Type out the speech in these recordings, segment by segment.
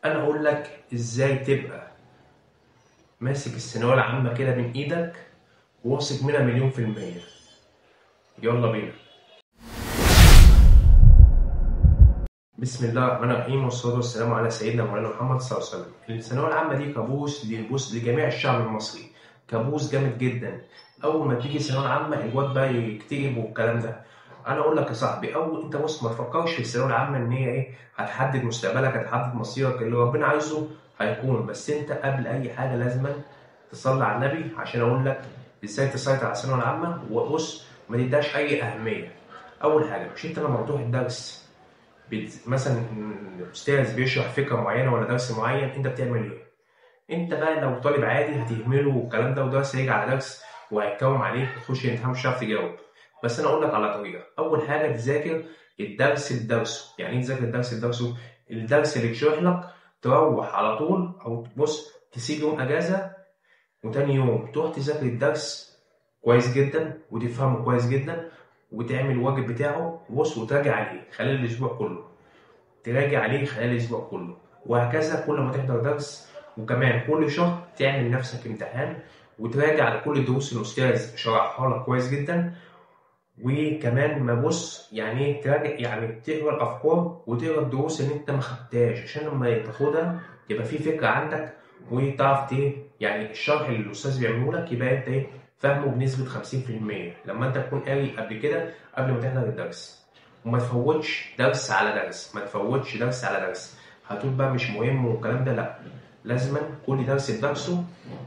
انا اقول لك ازاي تبقى ماسك الثانويه العامه كده من ايدك واثق منها مليون في الميه. يلا بينا. بسم الله الرحمن الرحيم والصلاه والسلام على سيدنا مولانا محمد صلى الله عليه وسلم. الثانويه العامه دي كابوس لجميع الشعب المصري، كابوس جامد جدا. اول ما تيجي الثانويه العامه الواد بقى يكتئب والكلام ده. انا اقول لك يا صاحبي، انت بص، ما تفكرش في الثانويه العامه ان هي هتحدد مستقبلك، هتحدد مصيرك. اللي ربنا عايزه هيكون، بس انت قبل اي حاجه لازم تصلي على النبي عشان اقول لك ازاي تسيطر على الثانويه العامه. وبص، ما تديهاش اي اهميه. اول حاجه، مش انت لما بتروح الدرس مثلا الاستاذ بيشرح فكره معينه ولا درس معين، انت بتعمل ايه؟ انت بقى لو طالب عادي هتهمله والكلام ده، ودرس هيجي على درس وهيتكوم عليك تخش الامتحان مش هتعرف تجاوب. بس انا اقول لك على طريقه. اول حاجه تذاكر الدرس بدرسه. يعني ايه تذاكر الدرس بدرسه؟ الدرس اللي يشرح لك تروح على طول، او بص تسيب يوم اجازه وتاني يوم تروح تذاكر الدرس كويس جدا وتفهمه كويس جدا وتعمل الواجب بتاعه، بص، وتراجع عليه خلال الاسبوع كله. تراجع عليه خلال الاسبوع كله، وهكذا كل ما تحضر درس. وكمان كل شهر تعمل نفسك امتحان وتراجع على كل الدروس اللي الاستاذ شرحها لك كويس جدا. وكمان ما بص يعني ايه تراجع، يعني تقرا الافكار وتقرا الدروس اللي انت ما خدتهاش عشان لما تاخدها يبقى في فكره عندك وتعرف يعني الشرح اللي الاستاذ بيعمله لك يبقى انت فاهمه بنسبه 50% لما انت تكون قاري قبل كده قبل ما تحضر الدرس. وما تفوتش درس على درس، ما تفوتش درس على درس. هتقول بقى مش مهم والكلام ده، لا، لازما كل درس بدرسه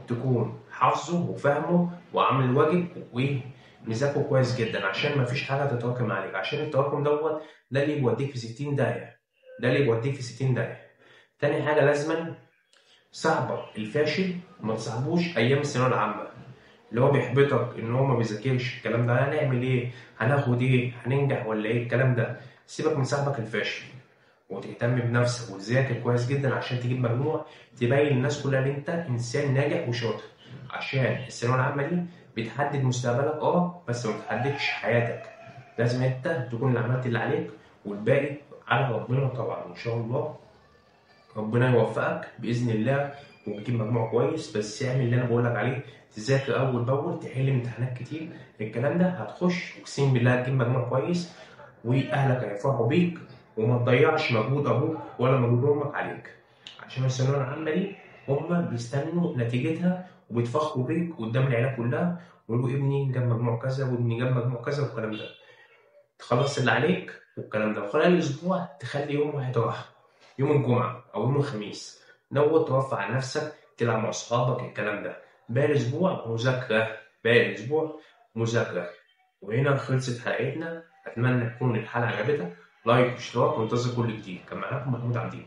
تكون حافظه وفاهمه وعامل الواجب ومذاكره كويس جدا عشان ما فيش حاجه تتراكم عليك، عشان التراكم ده اللي بيوديك في 60 داهيه. ده اللي بيوديك في 60 داهيه. تاني حاجه، لازما صاحبك الفاشل ما تصاحبوش ايام الثانويه العامه، اللي هو بيحبطك ان هو ما بيذاكرش الكلام ده. هنعمل ايه؟ هناخد ايه؟ هننجح ولا ايه الكلام ده؟ سيبك من صاحبك الفاشل وتهتم بنفسك وتذاكر كويس جدا عشان تجيب مجموع تبين للناس كلها ان انت انسان ناجح وشاطر. عشان الثانويه العامه دي بتحدد مستقبلك، بس ما بتحددش حياتك. لازم انت تكون اللي عملت اللي عليك والباقي على ربنا طبعا. ان شاء الله ربنا يوفقك باذن الله وتجيب مجموع كويس، بس اعمل اللي انا بقول لك عليه. تذاكر اول باول، تحل امتحانات كتير. الكلام ده هتخش اقسم بالله هتجيب مجموع كويس واهلك هيفرحوا بيك. وما تضيعش مجهود ابوك ولا مجهود امك عليك، عشان الثانويه العامه دي هم بيستنوا نتيجتها وبيتفخروا بيك قدام العيله كلها ويقولوا ابني جاب مجموع كذا وابني جاب مجموع كذا والكلام ده. تخلص اللي عليك والكلام ده، وخلال الاسبوع تخلي يوم واحد راحه، يوم الجمعه او يوم الخميس نوت توفى على نفسك، تلعب مع اصحابك الكلام ده. باقي الاسبوع مذاكره، باقي الاسبوع مذاكره. وهنا خلصت حلقتنا. اتمنى تكون الحلقه عجبتك. لايك واشتراك وانتظر كل جديد. كان معاكم محمود عبدين.